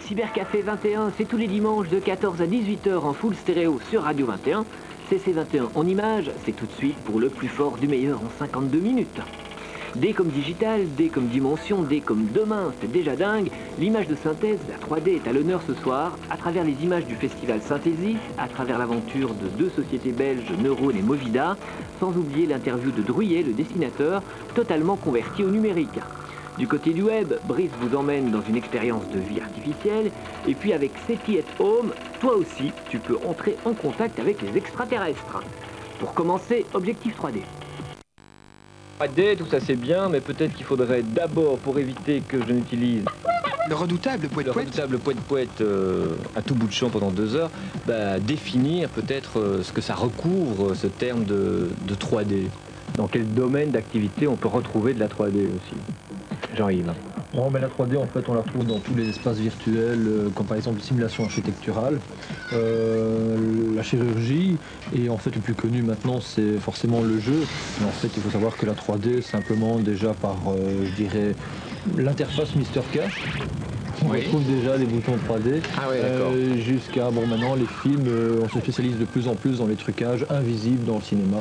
Cybercafé 21, c'est tous les dimanches de 14 à 18h en full stéréo sur Radio 21. CC21 en images, c'est tout de suite pour le plus fort du meilleur en 52 minutes. D comme digital, D comme dimension, D comme demain, c'est déjà dingue. L'image de synthèse, la 3D est à l'honneur ce soir, à travers les images du festival Synthesis, à travers l'aventure de deux sociétés belges, Neurone et Movida, sans oublier l'interview de Druyet, le dessinateur, totalement converti au numérique. Du côté du web, Brice vous emmène dans une expérience de vie artificielle, et puis avec SETI at Home, toi aussi, tu peux entrer en contact avec les extraterrestres. Pour commencer, objectif 3D. 3D, tout ça c'est bien, mais peut-être qu'il faudrait d'abord, pour éviter que je n'utilise le redoutable poète à tout bout de champ pendant 2 heures, définir peut-être ce que ça recouvre, ce terme de 3D. Dans quel domaine d'activité on peut retrouver de la 3D aussi? Jean-Yves. Bon, mais la 3D, en fait, on la trouve dans tous les espaces virtuels, comme par exemple les simulations architecturales, la chirurgie, et en fait, le plus connu maintenant, c'est forcément le jeu. Mais en fait, il faut savoir que la 3D, simplement déjà par, je dirais, l'interface Mister Cash. On retrouve déjà les boutons 3D, jusqu'à, bon, maintenant, les films, on se spécialise de plus en plus dans les trucages invisibles dans le cinéma,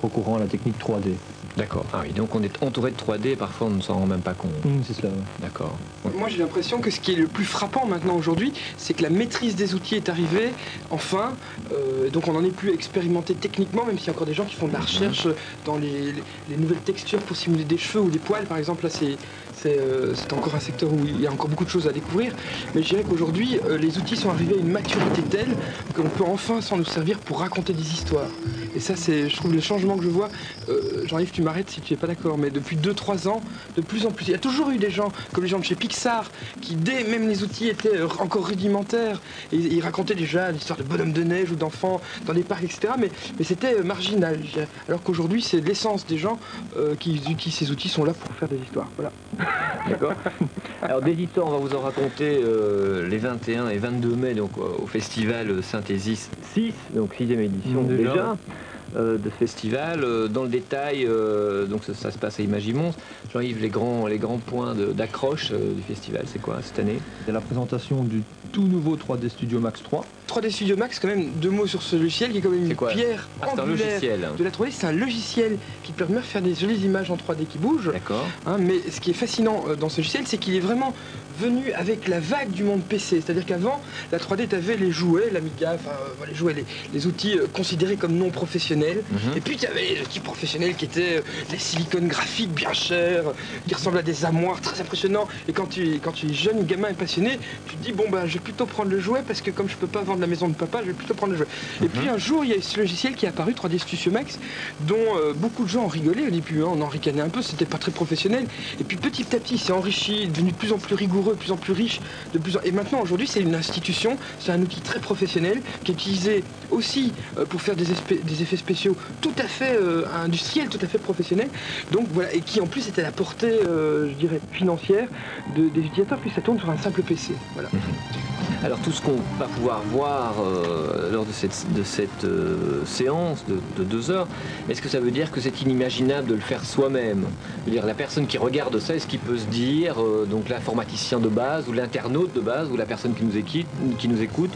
recourant à la technique 3D. D'accord. Ah oui, donc on est entouré de 3D et parfois on ne s'en rend même pas compte. C'est cela. D'accord. Moi j'ai l'impression que ce qui est le plus frappant maintenant aujourd'hui, c'est que la maîtrise des outils est arrivée, enfin, donc on n'en est plus expérimenté techniquement, même s'il y a encore des gens qui font de la recherche dans les nouvelles textures pour simuler des cheveux ou des poils, par exemple. Là c'est encore un secteur où il y a encore beaucoup de choses à découvrir, mais je dirais qu'aujourd'hui les outils sont arrivés à une maturité telle qu'on peut enfin s'en nous servir pour raconter des histoires. Et ça c'est, je trouve, le changement que je vois. Jean-Yves, tu m'arrêtes si tu n'es pas d'accord, mais depuis 2-3 ans, de plus en plus, il y a toujours eu des gens, comme les gens de chez Pixar, qui dès même les outils étaient encore rudimentaires, et ils racontaient déjà l'histoire de bonhommes de neige ou d'enfants dans les parcs, etc. Mais c'était marginal, alors qu'aujourd'hui c'est l'essence des gens qui utilisent ces outils sont là pour faire des histoires. Voilà. D'accord. Alors des histoires, on va vous en raconter les 21 et 22 mai donc au festival Synthesis 6, donc 6e édition déjà. De ce festival, dans le détail, donc ça se passe à Imagimons. Jean-Yves, les grands points d'accroche du festival, c'est quoi cette année? C'est la présentation du tout nouveau 3D Studio Max 3. 3D Studio Max, quand même, 2 mots sur ce logiciel qui est quand même une pierre angulaire de la 3D. C'est un logiciel qui permet de faire des jolies images en 3D qui bougent. D'accord. Mais ce qui est fascinant dans ce logiciel, c'est qu'il est vraiment venu avec la vague du monde PC. C'est-à-dire qu'avant, la 3D, tu avais les jouets, l'Amiga, les jouets, les outils considérés comme non professionnels. Et puis tu avais les outils professionnels qui étaient des silicones graphiques bien chers, qui ressemblent à des armoires très impressionnants. Et quand tu es jeune, gamin et passionné, tu te dis, bon, je vais plutôt prendre le jouet parce que comme je peux pas vendre la maison de papa, je vais plutôt prendre le jouet. Et puis un jour, il y a ce logiciel qui est apparu, 3D Studio Max, dont beaucoup de gens ont rigolé au début, on en ricanait un peu, c'était pas très professionnel. Et puis petit à petit, il s'est enrichi, devenu de plus en plus rigoureux, de plus en plus riche, et maintenant aujourd'hui, c'est une institution, c'est un outil très professionnel qui est utilisé aussi pour faire des effets spéciaux tout à fait industriels, tout à fait professionnels. Donc voilà, et qui en plus est à la portée, je dirais, financière des utilisateurs, puis ça tourne sur un simple PC. Voilà. Alors tout ce qu'on va pouvoir voir lors de cette séance de 2 heures, est-ce que ça veut dire que c'est inimaginable de le faire soi-même? Je veux dire, la personne qui regarde ça, est-ce qu'il peut se dire, donc l'informaticien de base, ou l'internaute de base, ou la personne qui nous écoute,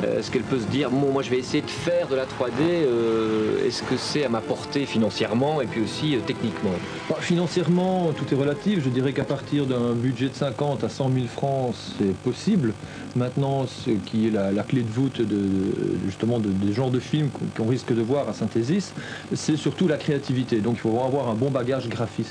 est-ce qu'elle peut se dire, bon, moi je vais essayer de faire de la 3D, est-ce que c'est à ma portée financièrement et puis aussi techniquement? Financièrement, tout est relatif. Je dirais qu'à partir d'un budget de 50 à 100 000 francs, c'est possible. Maintenant, ce qui est la clé de voûte justement des genres de films qu'on risque de voir à Synthesis, c'est surtout la créativité. Donc il faut avoir un bon bagage graphique.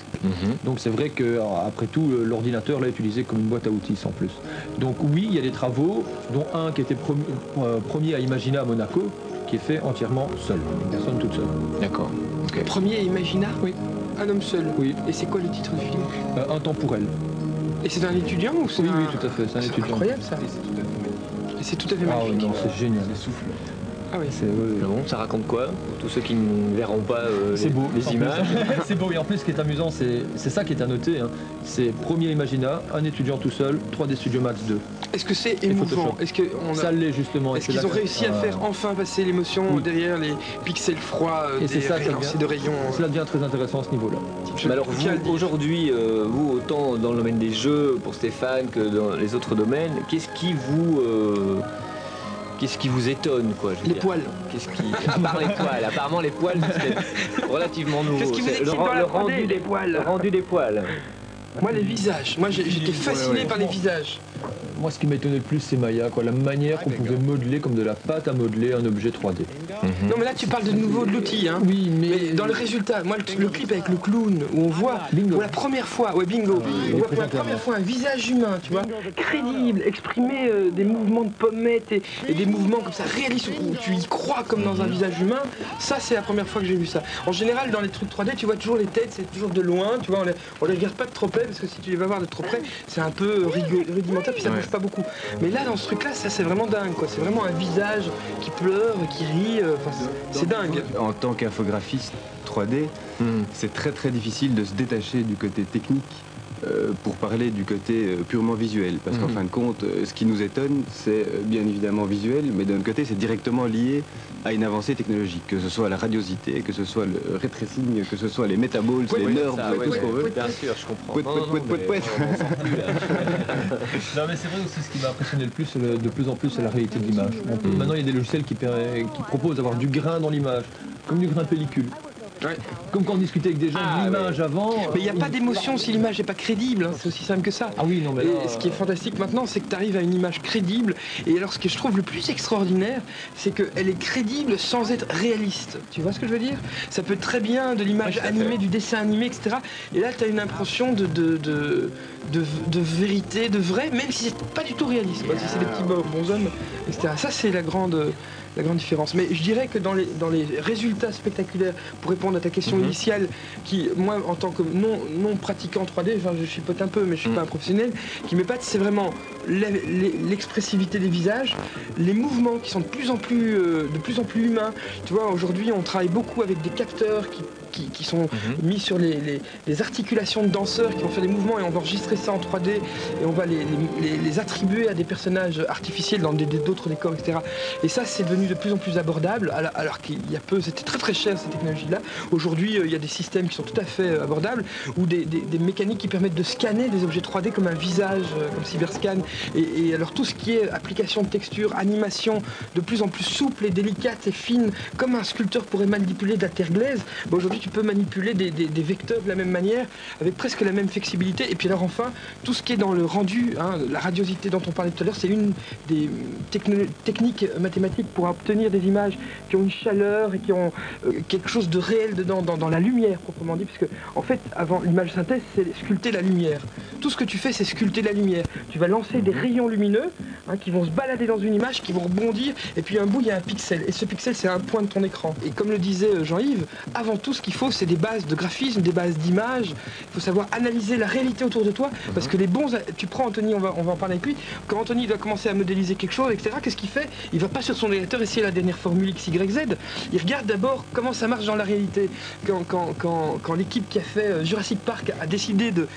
Donc c'est vrai qu'après tout, l'ordinateur l'a utilisé comme une boîte à outils sans plus. Donc oui, il y a des travaux, dont un qui était premier à Imagina à Monaco, qui est fait entièrement seul, une personne toute seule. D'accord. Okay. Premier à Imagina? Oui. Un homme seul? Oui. Et c'est quoi le titre du film? Un temps pour elle. Et c'est un étudiant ou c'est Oui, tout à fait, c'est un étudiant. Incroyable ça. Et c'est tout à fait magnifique. Ah oui, non, c'est génial. Ah oui. Bon, ça raconte quoi pour tous ceux qui ne verront pas les images? C'est beau, et en plus ce qui est amusant, c'est ça qui est à noter. Hein. C'est premier Imagina, un étudiant tout seul, 3D Studio Max 2. Est-ce que c'est émouvant? Ça l'est justement. Est-ce qu'ils ont réussi à faire enfin passer l'émotion derrière les pixels froiis de rayons? Cela devient très intéressant à ce niveau-là. Mais alors vous, aujourd'hui, vous, autant dans le domaine des jeux pour Stéphane que dans les autres domaines, qu'est-ce qui vous étonne, quoi? Les poils. À part les poils, apparemment les poils c'est relativement nouveau. Qu'est-ce qui vous excite dans la 3D, les poils? Le rendu des poils. Moi, les visages. Moi, j'étais fasciné par les visages. Moi, ce qui m'étonnait le plus, c'est Maya, quoi. La manière qu'on pouvait modeler comme de la pâte à modeler un objet 3D. Non, mais là, tu parles de nouveau de l'outil, hein. Oui, mais dans le résultat, moi, le clip avec le clown, où on voit pour la première fois, bingo, on voit pour la première fois un visage humain, tu vois, crédible, exprimer des mouvements de pommettes et des mouvements comme ça, réalistes, où tu y crois comme dans un visage humain. Ça, c'est la première fois que j'ai vu ça. En général, dans les trucs 3D, tu vois toujours les têtes, c'est toujours de loin, tu vois, on les regarde pas de trop près, parce que si tu les vas voir de trop près, c'est un peu rudimentaire, puis ça bouge pas beaucoup. Mais là, dans ce truc-là, ça c'est vraiment dingue, quoi. C'est vraiment un visage qui pleure, qui rit, c'est dingue. En tant qu'infographiste 3D, c'est très très difficile de se détacher du côté technique pour parler du côté purement visuel. Parce qu'en fin de compte, ce qui nous étonne, c'est bien évidemment visuel, mais d'un autre côté, c'est directement lié à une avancée technologique, que ce soit la radiosité, que ce soit le ray tracing, que ce soit les métaboles, les nerfs, tout ce qu'on veut. Bien sûr, je comprends. Non, mais c'est vrai aussi, ce qui m'a impressionné le plus, de plus en plus, c'est la réalité de l'image. Maintenant, il y a des logiciels qui proposent d'avoir du grain dans l'image, comme du grain pellicule. Ouais. Comme quand on discutait avec des gens de l'image avant. Mais il n'y a pas d'émotion si l'image n'est pas crédible, hein. C'est aussi simple que ça. Ah oui, non, mais et ce qui est fantastique maintenant, c'est que tu arrives à une image crédible. Et alors, ce que je trouve le plus extraordinaire, c'est qu'elle est crédible sans être réaliste. Tu vois ce que je veux dire? Ça peut très bien de l'image animée, du dessin animé, etc. Et là, tu as une impression de vérité, de vrai, même si c'est pas du tout réaliste, quoi. Si c'est des petits bonshommes, etc. Ça, c'est la grande différence. Mais je dirais que dans les résultats spectaculaires, pour répondre à ta question initiale, qui, moi, en tant que non pratiquant 3D, enfin, je chipote un peu, mais je suis pas un professionnel, qui m'épate, c'est vraiment l'expressivité des visages, les mouvements qui sont de plus en plus humains. Tu vois, aujourd'hui, on travaille beaucoup avec des capteurs qui sont mis sur les articulations de danseurs qui vont faire des mouvements, et on va enregistrer ça en 3D et on va les attribuer à des personnages artificiels dans d'autres décors, etc. Et ça, c'est devenu de plus en plus abordable, alors qu'il y a peu, c'était très très cher, ces technologies-là. Aujourd'hui, il y a des systèmes qui sont tout à fait abordables, ou des mécaniques qui permettent de scanner des objets 3D comme un visage, comme Cyberscan. Et alors tout ce qui est application de texture, animation de plus en plus souple et délicate et fine, comme un sculpteur pourrait manipuler de la terre glaise, aujourd'hui tu peux manipuler des vecteurs de la même manière, avec presque la même flexibilité. Et puis alors enfin, tout ce qui est dans le rendu, hein, la radiosité dont on parlait tout à l'heure, c'est une des techniques mathématiques pour obtenir des images qui ont une chaleur et qui ont quelque chose de réel dedans, dans la lumière proprement dit, puisque en fait, avant l'image synthèse, c'est sculpter la lumière. Tout ce que tu fais, c'est sculpter la lumière. Tu vas lancer des rayons lumineux, hein, qui vont se balader dans une image, qui vont rebondir, et puis un bout, il y a un pixel. Et ce pixel, c'est un point de ton écran. Et comme le disait Jean-Yves, avant tout, ce qu'il faut, c'est des bases de graphisme, des bases d'image. Il faut savoir analyser la réalité autour de toi, parce que les bons... Tu prends Anthony, on va en parler avec lui. Quand Anthony doit commencer à modéliser quelque chose, etc., qu'est-ce qu'il fait? Il va pas sur son ordinateur essayer la dernière formule X, Y, Z. Il regarde d'abord comment ça marche dans la réalité. Quand l'équipe qui a fait Jurassic Park a décidé de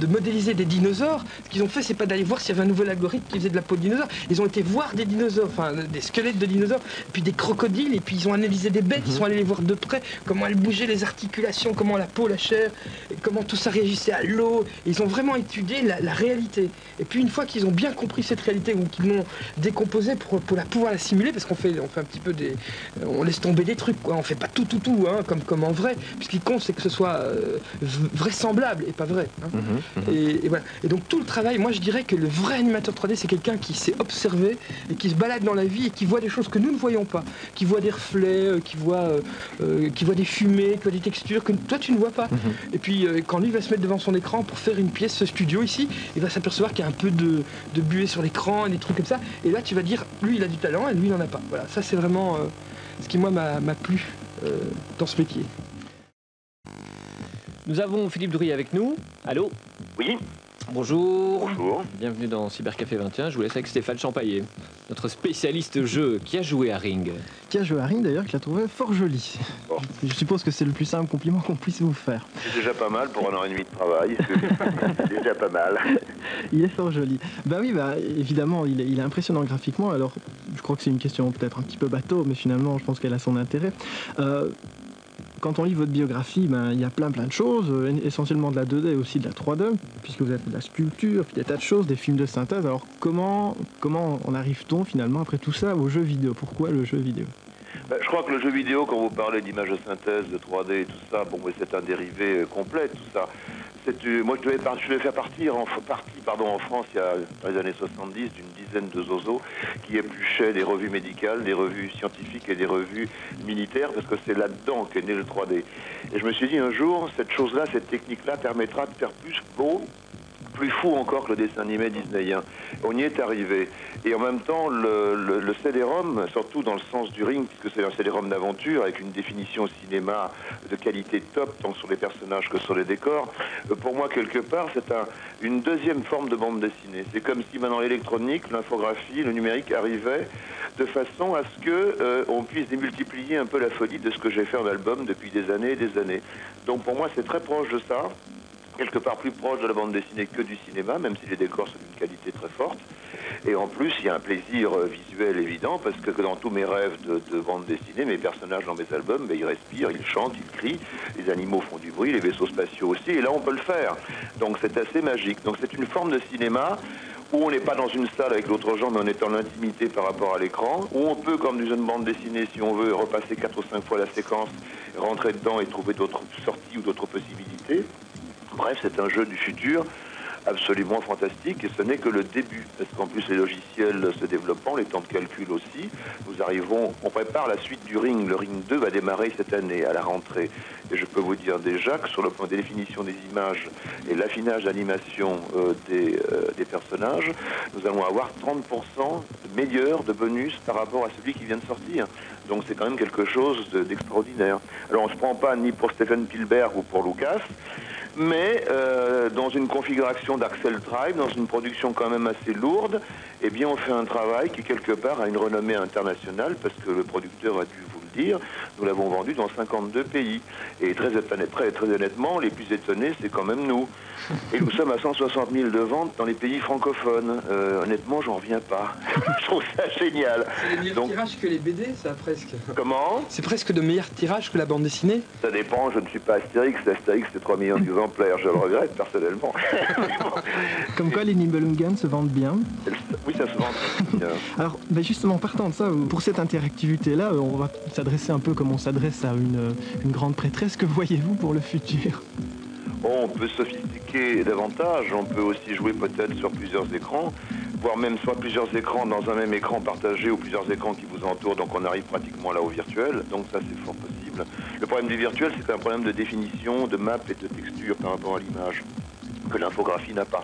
modéliser des dinosaures, ce qu'ils ont fait, c'est pas d'aller voir s'il y avait un nouvel algorithme qui faisait de la peau de dinosaure. Ils ont été voir des dinosaures, enfin des squelettes de dinosaures, puis des crocodiles, et puis ils ont analysé des bêtes, ils sont allés les voir de près, comment elles bougeaient, les articulations, comment la peau, la chair, et comment tout ça réagissait à l'eau. Ils ont vraiment étudié la réalité. Et puis une fois qu'ils ont bien compris cette réalité, ou qu'ils l'ont décomposée pour pouvoir la simuler, parce qu'on fait un petit peu on laisse tomber des trucs, quoi. On fait pas tout, hein, comme en vrai. Puis ce qui compte, c'est que ce soit vraisemblable et pas vrai. Hein. Et voilà. Et donc tout le travail, moi je dirais que le vrai animateur 3D, c'est quelqu'un qui s'est observé et qui se balade dans la vie et qui voit des choses que nous ne voyons pas, qui voit des reflets, qui voit des fumées, qui voit des textures que toi tu ne vois pas. Et puis quand lui va se mettre devant son écran pour faire une pièce, ce studio ici, il va s'apercevoir qu'il y a un peu de buée sur l'écran et des trucs comme ça. Et là tu vas dire, lui il a du talent et lui il n'en a pas. Voilà, ça c'est vraiment ce qui moi m'a plu dans ce métier. Nous avons Philippe Drouillet avec nous. Allô? Oui. Bonjour. Bonjour. Bienvenue dans Cybercafé 21. Je vous laisse avec Stéphane Champaillet, notre spécialiste jeu qui a joué à Ring. Qui a joué à Ring d'ailleurs, qui l'a trouvé fort joli. Bon. Je suppose que c'est le plus simple compliment qu'on puisse vous faire. C'est déjà pas mal pour 1 an et demi de travail. C'est déjà pas mal. Il est fort joli. Bah oui, bah évidemment, il est impressionnant graphiquement. Alors, je crois que c'est une question peut-être un petit peu bateau, mais finalement, je pense qu'elle a son intérêt. Quand on lit votre biographie, il y a plein de choses, essentiellement de la 2D et aussi de la 3D, puisque vous avez de la sculpture, puis des tas de choses, des films de synthèse. Alors comment en arrive-t-on finalement après tout ça au jeu vidéo? Pourquoi le jeu vidéo? Je crois que le jeu vidéo, quand vous parlez d'image de synthèse, de 3D et tout ça, bon, c'est un dérivé complet, tout ça. Moi, je devais faire partie en France, dans les années 70, d'une dizaine de zozos qui épluchaient des revues médicales, des revues scientifiques et des revues militaires, parce que c'est là-dedans qu'est né le 3D. Et je me suis dit un jour, cette chose-là, cette technique-là permettra de faire plus beau, plus fou encore que le dessin animé disneyen. On y est arrivé. Et en même temps, le CD-ROM, surtout dans le sens du Ring, puisque c'est un CD-ROM d'aventure, avec une définition au cinéma de qualité top, tant sur les personnages que sur les décors, pour moi, quelque part, c'est une deuxième forme de bande dessinée. C'est comme si maintenant l'électronique, l'infographie, le numérique arrivaient de façon à ce que on puisse démultiplier un peu la folie de ce que j'ai fait en album depuis des années et des années. Donc pour moi, c'est très proche de ça. Quelque part plus proche de la bande dessinée que du cinéma, même si les décors sont d'une qualité très forte. Et en plus, il y a un plaisir visuel évident, parce que dans tous mes rêves de bande dessinée, mes personnages dans mes albums, ils respirent, ils chantent, ils crient, les animaux font du bruit, les vaisseaux spatiaux aussi, et là on peut le faire. Donc c'est assez magique. Donc c'est une forme de cinéma où on n'est pas dans une salle avec l'autre genre, mais on est en intimité par rapport à l'écran, où on peut, comme dans une bande dessinée, si on veut, repasser 4 ou 5 fois la séquence, rentrer dedans et trouver d'autres sorties ou d'autres possibilités. Bref, c'est un jeu du futur absolument fantastique, et ce n'est que le début, parce qu'en plus les logiciels se développant, les temps de calcul aussi, on prépare la suite du Ring. Le Ring 2 va démarrer cette année, à la rentrée. Et je peux vous dire déjà que sur le plan des définitions des images et l'affinage d'animation des personnages, nous allons avoir 30% meilleur de bonus par rapport à celui qui vient de sortir. Donc c'est quand même quelque chose d'extraordinaire. Alors on ne se prend pas ni pour Steven Spielberg ou pour Lucas, mais dans une configuration d'Axel Tribe, dans une production quand même assez lourde, eh bien on fait un travail qui quelque part a une renommée internationale, parce que le producteur a dû vous le dire, nous l'avons vendu dans 52 pays. Et très honnêtement, les plus étonnés, c'est quand même nous. Et nous sommes à 160 000 de ventes dans les pays francophones. Honnêtement, j'en reviens pas. Je trouve ça génial. C'est le meilleur tirage que les BD, ça, presque. Comment? C'est presque de meilleur tirage que la bande dessinée. Ça dépend, je ne suis pas Astérix. Astérix, c'est 3 millions d'exemplaires. Je le regrette, personnellement. Comme quoi, les Nibelungen se vendent bien. Oui, ça se vend bien. Alors, justement, partant de ça, pour cette interactivité-là, on va s'adresser un peu comme on s'adresse à une grande prêtresse. Que voyez-vous pour le futur? On peut sophistiquer davantage, on peut aussi jouer peut-être sur plusieurs écrans, voire même soit plusieurs écrans dans un même écran partagé ou plusieurs écrans qui vous entourent, donc on arrive pratiquement là au virtuel, donc ça c'est fort possible. Le problème du virtuel, c'est un problème de définition, de map et de texture par rapport à l'image, que l'infographie n'a pas.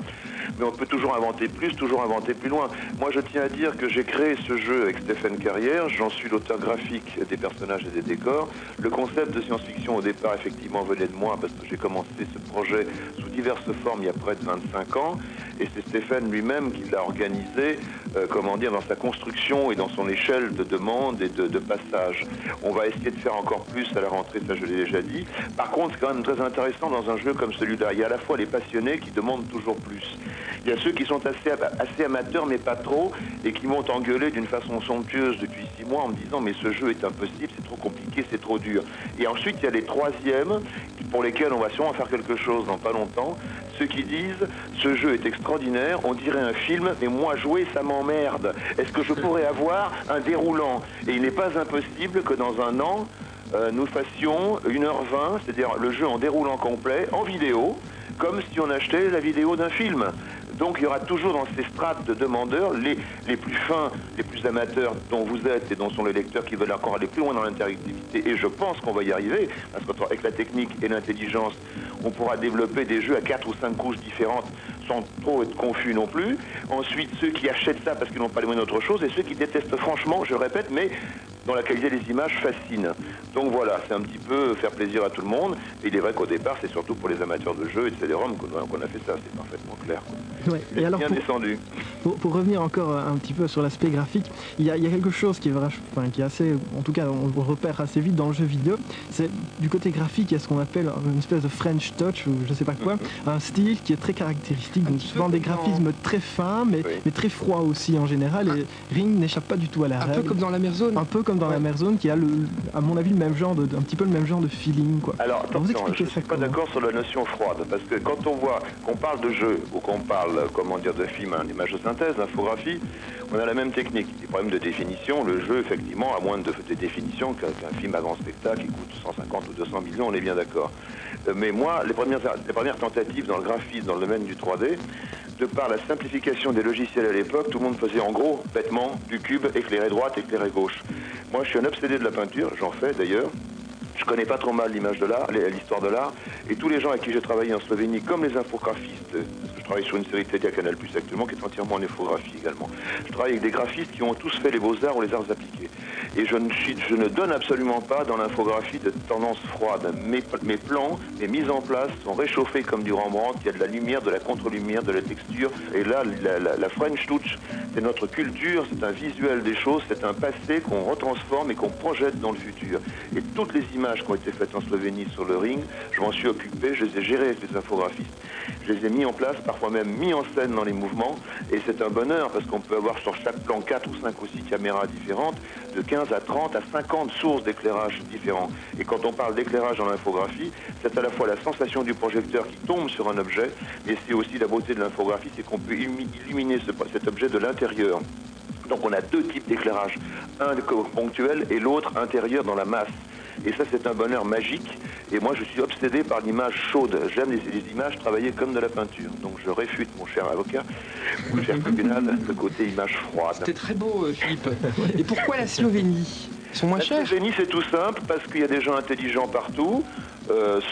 Mais on peut toujours inventer plus, toujours inventer plus loin. Moi, je tiens à dire que j'ai créé ce jeu avec Stéphane Carrière, j'en suis l'auteur graphique des personnages et des décors. Le concept de science-fiction, au départ, effectivement, venait de moi, parce que j'ai commencé ce projet sous diverses formes il y a près de 25 ans, et c'est Stéphane lui-même qui l'a organisé, dans sa construction et dans son échelle de demande et de passage. On va essayer de faire encore plus à la rentrée, ça je l'ai déjà dit. Par contre, c'est quand même très intéressant dans un jeu comme celui-là. Il y a à la fois les passionnés qui demandent toujours plus. Il y a ceux qui sont assez amateurs, mais pas trop, et qui m'ont engueulé d'une façon somptueuse depuis 6 mois en me disant « mais ce jeu est impossible, c'est trop compliqué, c'est trop dur ». Et ensuite, il y a les troisièmes, pour lesquels on va sûrement faire quelque chose dans pas longtemps, ceux qui disent « ce jeu est extraordinaire, on dirait un film, mais moi jouer, ça m'emmerde. Est-ce que je pourrais avoir un déroulant ?» Et il n'est pas impossible que dans un an, nous fassions 1h20, c'est-à-dire le jeu en déroulant complet, en vidéo, comme si on achetait la vidéo d'un film. Donc il y aura toujours dans ces strates de demandeurs les plus fins, les plus amateurs dont vous êtes et dont sont les lecteurs qui veulent encore aller plus loin dans l'interactivité. Et je pense qu'on va y arriver, parce qu'avec la technique et l'intelligence, on pourra développer des jeux à 4 ou 5 couches différentes sans trop être confus non plus. Ensuite, ceux qui achètent ça parce qu'ils n'ont pas les moyens d'autre chose, et ceux qui détestent franchement, je le répète, mais dont la qualité des images fascine. Donc voilà, c'est un petit peu faire plaisir à tout le monde. Et il est vrai qu'au départ, c'est surtout pour les amateurs de jeux et de CD-ROM qu'on a fait ça, c'est parfaitement clair. Ouais. Et alors, bien descendu. Pour revenir encore un petit peu sur l'aspect graphique, il y a quelque chose qui est assez, en tout cas on le repère assez vite dans le jeu vidéo, c'est du côté graphique, il y a ce qu'on appelle une espèce de French touch, ou je sais pas quoi, un style qui est très caractéristique, donc souvent des graphismes très fins, mais très froids aussi en général, et Ring n'échappe pas du tout à la règle. Un peu comme dans la mer zone. Un peu comme dans la mer zone, qui a à mon avis un petit peu le même genre de feeling, quoi. Alors attention, je ne suis pas d'accord sur la notion froide, parce que quand on voit qu'on parle de jeu, ou qu'on parle, comment dire, de film, d'image de synthèse, d'infographie, on a la même technique. Des problèmes de définition, le jeu, effectivement, a moins de définition qu'un film à grand spectacle qui coûte 150 ou 200 millions, on est bien d'accord. Mais moi, les premières tentatives dans le graphisme, dans le domaine du 3D, de par la simplification des logiciels à l'époque, tout le monde faisait en gros, bêtement, du cube éclairé droite, éclairé gauche. Moi, je suis un obsédé de la peinture, j'en fais d'ailleurs. Je connais pas trop mal l'image de l'art, l'histoire de l'art, et tous les gens avec qui j'ai travaillé en Slovénie, comme les infographistes, je travaille sur une série de télé à Canal+ actuellement qui est entièrement en infographie également. Je travaille avec des graphistes qui ont tous fait les beaux-arts ou les arts appliqués. Et je ne donne absolument pas dans l'infographie de tendance froide. Mes plans, mes mises en place sont réchauffés comme du Rembrandt, il y a de la lumière, de la contre-lumière, de la texture. Et là, la French touch, c'est notre culture, c'est un visuel des choses, c'est un passé qu'on retransforme et qu'on projette dans le futur. Et toutes les images qui ont été faites en Slovénie sur le Ring, je m'en suis occupé, je les ai gérées avec les infographistes. Je les ai mis en place, parfois même mis en scène dans les mouvements, et c'est un bonheur parce qu'on peut avoir sur chaque plan 4 ou 5 ou 6 caméras différentes, de 15 à 30 à 50 sources d'éclairage différents. Et quand on parle d'éclairage dans l'infographie, c'est à la fois la sensation du projecteur qui tombe sur un objet, mais c'est aussi la beauté de l'infographie, c'est qu'on peut illuminer cet objet de l'intérieur. Donc on a deux types d'éclairage, un ponctuel et l'autre intérieur dans la masse. Et ça, c'est un bonheur magique. Et moi, je suis obsédé par l'image chaude. J'aime les images travaillées comme de la peinture. Donc, je réfute, mon cher avocat, mon cher tribunal, le côté image froide. C'était très beau, Philippe. Et pourquoi la Slovénie? Ils sont moins chers? La Slovénie, c'est tout simple, parce qu'il y a des gens intelligents partout.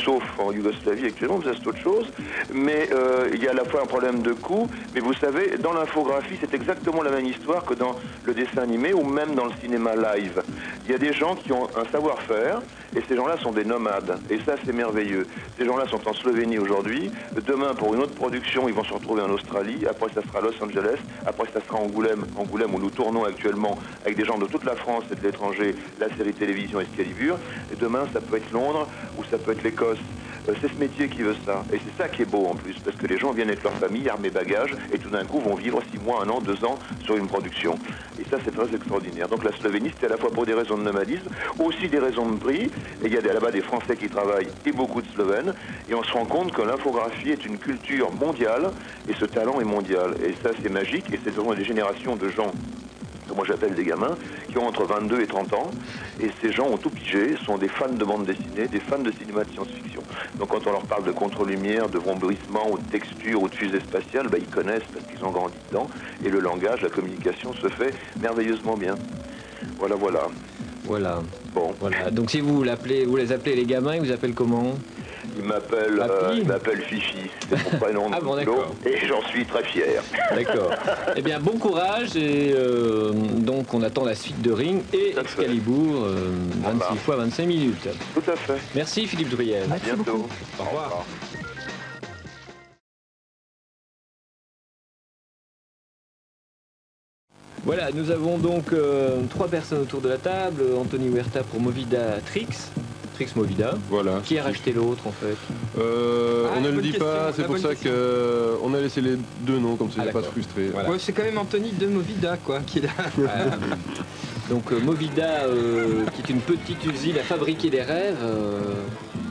Sauf en Yougoslavie actuellement, c'est autre chose. Mais il y a à la fois un problème de coût, mais vous savez, dans l'infographie, c'est exactement la même histoire que dans le dessin animé ou même dans le cinéma live. Il y a des gens qui ont un savoir-faire, et ces gens-là sont des nomades. Et ça, c'est merveilleux. Ces gens-là sont en Slovénie aujourd'hui. Demain, pour une autre production, ils vont se retrouver en Australie. Après, ça sera Los Angeles. Après, ça sera Angoulême où nous tournons actuellement avec des gens de toute la France et de l'étranger, la série télévision Excalibur. Et demain, ça peut être Londres ou ça peut être l'Écosse. C'est ce métier qui veut ça. Et c'est ça qui est beau en plus, parce que les gens viennent avec leur famille, armés bagages, et tout d'un coup vont vivre 6 mois, 1 an, 2 ans sur une production. Et ça, c'est très extraordinaire. Donc la Slovénie, c'était à la fois pour des raisons de nomadisme, aussi des raisons de prix. Et il y a là-bas des Français qui travaillent et beaucoup de Slovènes. Et on se rend compte que l'infographie est une culture mondiale, et ce talent est mondial. Et ça, c'est magique, et c'est vraiment des générations de gens que moi j'appelle des gamins, qui ont entre 22 et 30 ans, et ces gens ont tout pigé, sont des fans de bande dessinée, des fans de cinéma de science-fiction. Donc quand on leur parle de contre-lumière, de vombrissement, ou de texture, ou de fusée spatiale, ils connaissent parce qu'ils ont grandi dedans, et le langage, la communication se fait merveilleusement bien. Voilà. Voilà. Bon. Voilà. Donc si vous les appelez les gamins, ils vous appellent comment? Il m'appelle Fifi, c'est mon prénom de boulot, et j'en suis très fier. D'accord. Eh bien, bon courage, et donc on attend la suite de Ring et Excalibur, 26 fois 25 minutes. Tout à fait. Merci Philippe Druyel. À bientôt. Au revoir. Voilà, nous avons donc 3 personnes autour de la table. Anthony Huerta pour Movida Trix Movida. Voilà. Qui a racheté l'autre en fait? On ne le dit pas, c'est pour ça qu'on a laissé les deux noms, comme ça il n'y a pas de frustré. Voilà. Ouais, c'est quand même Anthony de Movida, quoi, qui est là. Donc Movida, qui est une petite usine à fabriquer des rêves.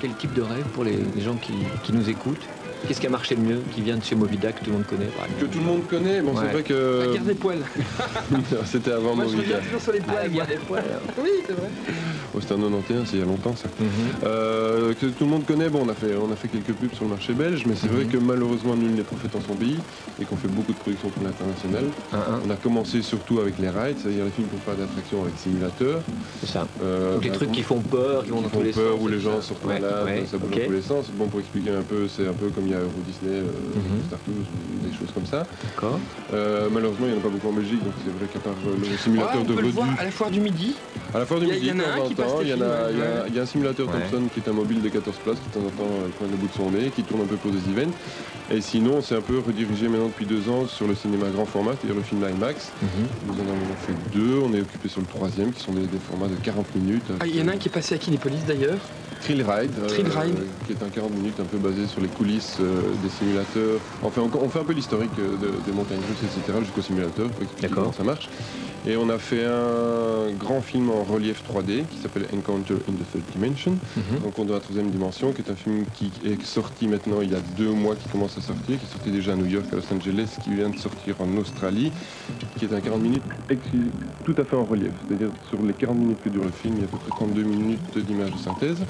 Quel type de rêve pour les gens qui nous écoutent? Qu'est-ce qui a marché le mieux, qui vient de chez Movida, que tout le monde connaît? Que tout le monde connaît, bon, c'est vrai que... La guerre des poils. C'était avant Movida. Moi, je reviens toujours sur les poils. La guerre des poils. Oui, c'est vrai. Oh, c'était en 91, c'est il y a longtemps ça. Que tout le monde connaît, bon, on a fait quelques pubs sur le marché belge, mais c'est vrai que malheureusement nul n'est prophète en son pays, et qu'on fait beaucoup de productions pour l'international. On a commencé surtout avec les rides, c'est-à-dire les films pour faire d'attractions avec simulateur. C'est ça. Donc des trucs qui font peur, qui vont dans tous les sens. Où les gens sortent malades, ça bouge dans tous les sens. Bon, pour expliquer un peu, c'est un peu comme il y y a Euro Disney, Star Tours, ou des choses comme ça. D'accord. Malheureusement, il n'y en a pas beaucoup en Belgique, donc c'est vrai qu'à part le simulateur de on peut le Redu... voir à la foire du Midi. À la foire du Midi, Il y en a un qui passe il y a un simulateur Ouais. Thompson qui est un mobile de 14 places qui de temps en temps pointe le bout de son nez, qui tourne un peu pour des events. Et sinon, c'est un peu redirigé maintenant depuis 2 ans sur le cinéma grand format, c'est-à-dire le film IMAX. Nous en avons fait 2, on est occupé sur le 3e, qui sont des formats de 40 minutes. Il y en a un qui est passé à Kinépolis d'ailleurs. Thrill Ride, Thrill Ride. qui est un 40 minutes un peu basé sur les coulisses des simulateurs. Enfin, on fait un peu l'historique des montagnes russes, etc. jusqu'au simulateur, pour expliquer D'accord. comment ça marche. Et on a fait un grand film en relief 3D qui s'appelle Encounter in the Third Dimension, Rencontre dans la troisième dimension, qui est un film qui est sorti maintenant il y a 2 mois, qui commence à sortir, qui est sorti déjà à New York, à Los Angeles, qui vient de sortir en Australie, qui est un 40 minutes tout à fait en relief. C'est-à-dire sur les 40 minutes que dure le film, il y a à peu près 32 minutes d'images de synthèse.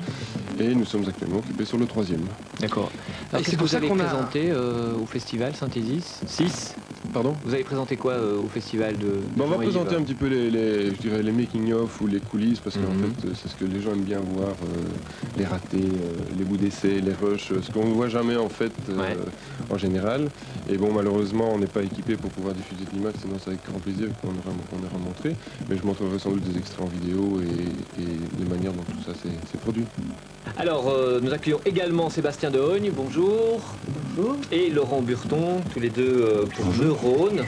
Et nous sommes actuellement occupés sur le 3e. D'accord. Et Alors, c'est qu'est-ce que pour vous ça avez qu'on a- présenté au festival Synthesis 6 Pardon? Vous avez présenté quoi au festival de On va Jean-Yves présenter un petit peu je dirais les making-of ou les coulisses, parce qu'en fait c'est ce que les gens aiment bien voir, les ratés, les bouts d'essai, les rushs, ce qu'on ne voit jamais en fait en général. Et bon, malheureusement on n'est pas équipé pour pouvoir diffuser de l'IMAX, sinon c'est avec grand plaisir qu'on ira montrer. Mais je montrerai sans doute des extraits en vidéo et les manières dont tout ça s'est produit. Alors, nous accueillons également Sébastien Dehogne, bonjour. Bonjour. Et Laurent Burton, tous les deux pour Neurones.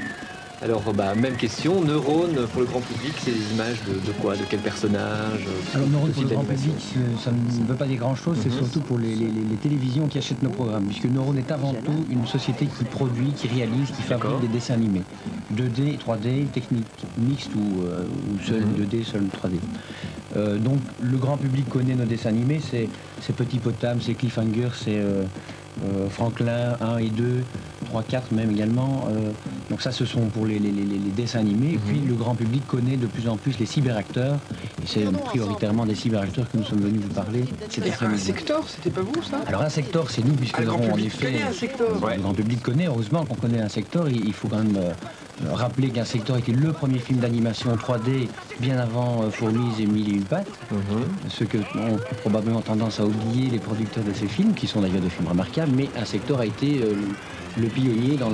Alors, même question, Neurones pour le grand public, c'est des images de quoi? De quel personnage? Alors Neurones pour Style le grand d'animation. public, ça ne veut pas dire grand-chose, c'est surtout pour les télévisions qui achètent nos programmes, puisque Neurones est avant tout une société qui produit, qui réalise, qui fabrique des dessins animés. 2D, 3D, technique mixte ou seul 2D, seul 3D. Donc le grand public connaît nos dessins animés, c'est Petit Potam, c'est Cliffhanger, c'est Franklin 1 et 2, 3, 4 même également. Donc ça, ce sont pour les dessins animés. Et puis le grand public connaît de plus en plus les cyberacteurs. Et c'est prioritairement des cyberacteurs que nous sommes venus vous parler cet Et après-midi. Insector, c'était pas vous ça? Alors Insector, c'est nous, puisque Le nous grand avons en public effet... connaît Insector. Le grand public connaît, heureusement qu'on connaît Insector. Il faut quand même rappeler qu'Insector était le premier film d'animation 3D bien avant Fourmis et Mille et une pattes. Ce que ont probablement tendance à oublier les producteurs de ces films, qui sont d'ailleurs des films remarquables, mais Insector a été le pionnier dans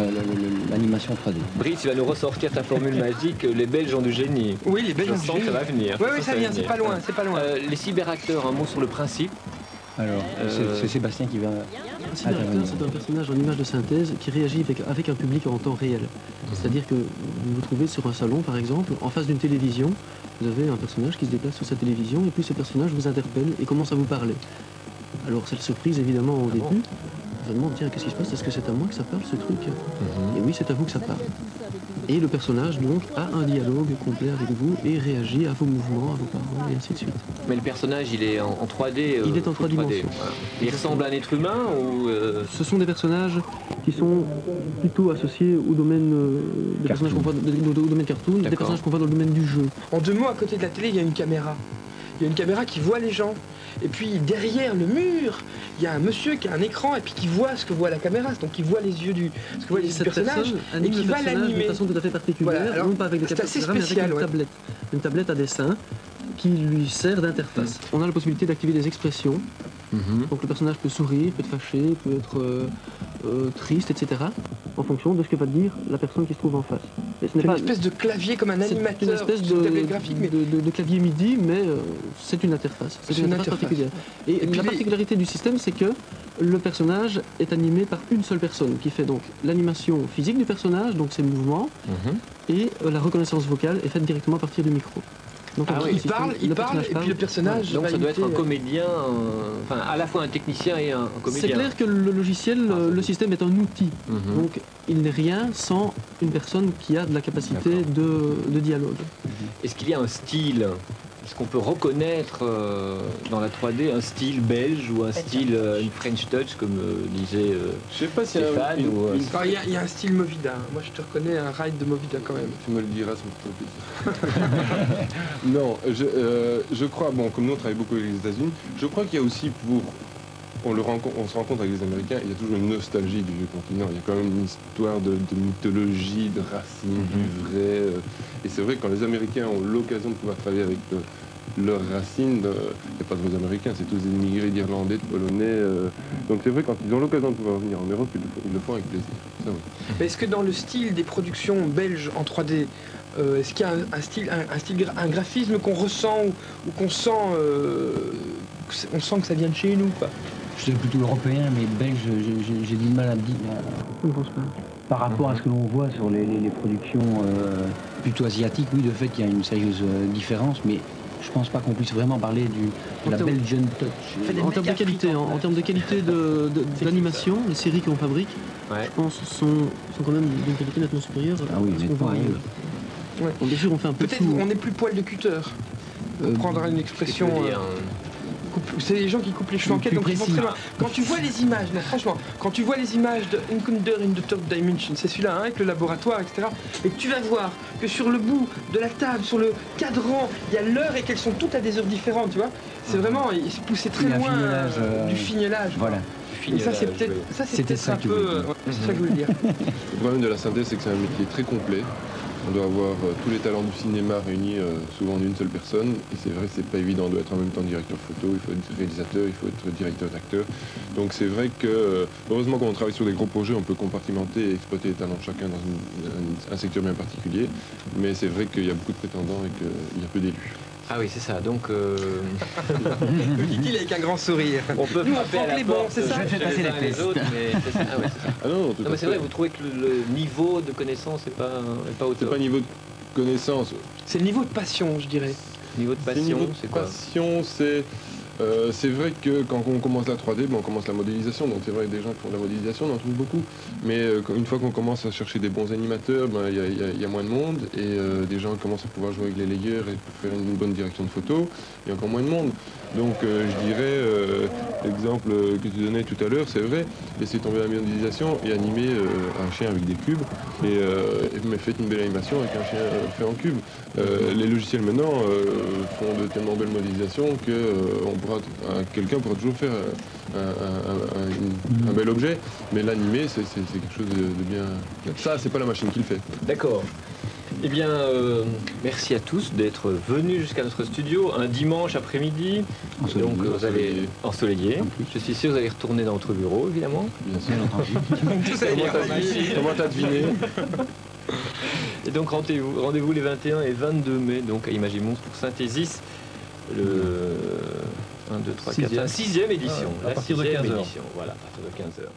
l'animation 3D. Brice, tu vas nous ressortir ta formule magique, les Belges ont du génie. Oui, les Belges Je ont du sens que génie. ça va venir. Oui, Je oui, sens ça que vient, va c'est venir. pas loin, c'est pas loin. Les cyberacteurs, un mot sur le principe. Alors, c'est Sébastien qui va... Un cyberacteur, c'est un personnage en image de synthèse qui réagit avec un public en temps réel. C'est-à-dire que vous vous trouvez sur un salon, par exemple, en face d'une télévision, vous avez un personnage qui se déplace sur sa télévision, et puis ce personnage vous interpelle et commence à vous parler. Alors c'est la surprise évidemment au début. On se demande, tiens, qu'est-ce qui se passe? Est-ce que c'est à moi que ça parle, ce truc? Et oui, c'est à vous que ça parle. Et le personnage, donc, a un dialogue complet avec vous et réagit à vos mouvements, à vos paroles, et ainsi de suite. Mais le personnage, il est en 3D. Il est en 3 dimensions. Voilà. Il ressemble à un être humain ou Ce sont des personnages qui sont plutôt associés au domaine des personnages qu'on voit au domaine cartoon, des personnages qu'on voit dans le domaine du jeu. En 2 mots, à côté de la télé, il y a une caméra. Il y a une caméra qui voit les gens. Et puis derrière le mur, il y a un monsieur qui a un écran et puis qui voit ce que voit la caméra, donc qui voit les yeux du Cette personnage personne et anime qui le va personnage l'animer. de façon tout à fait particulière, Voilà, alors, non pas avec des c'est capteurs assez caméra, mais spécial, avec une tablette à dessin qui lui sert d'interface. On a la possibilité d'activer des expressions. Donc le personnage peut sourire, peut être fâché, peut être triste, etc. en fonction de ce que va dire la personne qui se trouve en face. Mais ce n'est C'est une pas espèce de clavier comme un c'est animateur, une espèce une tablette graphique, mais de clavier MIDI, mais c'est une interface. C'est une interface particulière. Et puis la particularité du système, c'est que le personnage est animé par une seule personne, qui fait donc l'animation physique du personnage, donc ses mouvements, et la reconnaissance vocale est faite directement à partir du micro. Donc il parle, et puis le personnage donc va ça doit être un imiter, comédien, enfin à la fois un technicien et un comédien. C'est clair que le logiciel, le système est un outil. Donc il n'est rien sans une personne qui a de la capacité de dialogue. Est-ce qu'il y a un style? Est-ce qu'on peut reconnaître dans la 3D un style belge ou un style une French touch comme disait Je sais pas si Stéphane Alors, il y a un style Movida. Moi, je te reconnais un ride de Movida quand même. Tu me le diras, ça me fait plaisir. Non, je crois, bon, comme nous on travaille beaucoup avec les États-Unis, je crois qu'il y a aussi pour on se rend compte avec les Américains, il y a toujours une nostalgie du vieux continent. Il y a quand même une histoire de mythologie, de racines, du vrai. Et c'est vrai que quand les Américains ont l'occasion de pouvoir travailler avec leurs racines, il n'y a pas de vrais Américains, c'est tous des immigrés d'Irlandais, de Polonais. Donc c'est vrai, quand ils ont l'occasion de pouvoir venir en Europe, ils le font avec plaisir. Ça, oui. Mais est-ce que dans le style des productions belges en 3D, est-ce qu'il y a un graphisme qu'on ressent ou qu'on sent, on sent que ça vient de chez nous, quoi? Je suis plutôt européen, mais belge, j'ai du mal à dire. Je ne pense pas. Par rapport à ce que l'on voit sur les productions plutôt asiatiques, oui, de fait, il y a une sérieuse différence, mais je pense pas qu'on puisse vraiment parler de la Belgian touch. En termes de qualité, en termes de qualité d'animation, les séries qu'on fabrique, je pense, sont quand même d'une qualité nettement supérieure à ce qu'on voit ailleurs. Ouais. Bon, bien sûr, on fait un peu peut-être on est plus poil de cutter. Pour prendre une expression. C'est les gens qui coupent les cheveux en quête, donc ils vont très loin. Quand tu vois les images, là, franchement, quand tu vois les images de Encounter in the Third Dimension, c'est celui-là, hein, avec le laboratoire, etc., et que tu vas voir que sur le bout de la table, sur le cadran, il y a l'heure et qu'elles sont toutes à des heures différentes, tu vois. C'est vraiment, ils se poussaient très loin du fignolage. Voilà. Et ça, c'est peut-être un peu. C'est ça que je voulais dire. Le problème de la synthèse, c'est que c'est un métier très complet. On doit avoir tous les talents du cinéma réunis souvent en une seule personne. Et c'est vrai que c'est pas évident. On doit être en même temps directeur photo, il faut être réalisateur, il faut être directeur d'acteur. Donc c'est vrai que, heureusement quand on travaille sur des gros projets, on peut compartimenter et exploiter les talents de chacun dans un secteur bien particulier. Mais c'est vrai qu'il y a beaucoup de prétendants et qu'il y a peu d'élus. Ah oui, c'est ça. Donc, Le dit-il avec un grand sourire. on peut frapper à la porte, c'est ça. Je fais passer les autres, mais c'est ça. Ah ouais, c'est ça. Ah non, tout Non, à mais c'est fait. vrai, vous trouvez que le niveau de connaissance n'est pas au C'est top. pas niveau de connaissance. C'est le niveau de passion, je dirais. Niveau de passion, c'est quoi? Passion, c'est vrai que quand on commence la 3D, on commence la modélisation, donc c'est vrai que des gens qui font de la modélisation, on en trouve beaucoup. Mais une fois qu'on commence à chercher des bons animateurs, il y a moins de monde, et des gens commencent à pouvoir jouer avec les layers et faire une bonne direction de photo, il y a encore moins de monde. Donc je dirais, l'exemple que tu donnais tout à l'heure, c'est vrai, laisser tomber la modélisation et animer un chien avec des cubes, mais faites une belle animation avec un chien fait en cube. Les logiciels maintenant font de tellement belles modélisations que quelqu'un pourra toujours faire un bel objet, mais l'animer, c'est quelque chose de bien... Ça, c'est pas la machine qui le fait. D'accord. Eh bien, merci à tous d'être venus jusqu'à notre studio un dimanche après-midi. Donc vous allez ensoleillé. Je suis sûr que vous allez retourner dans votre bureau, évidemment. Bien sûr. Comment t'as deviné? Et donc rendez-vous les 21 et 22 mai donc à Imagimons pour Synthesis, le 1, 2, 3, 4, 5, 6e édition. À partir de 15h. Voilà, à partir de 15h.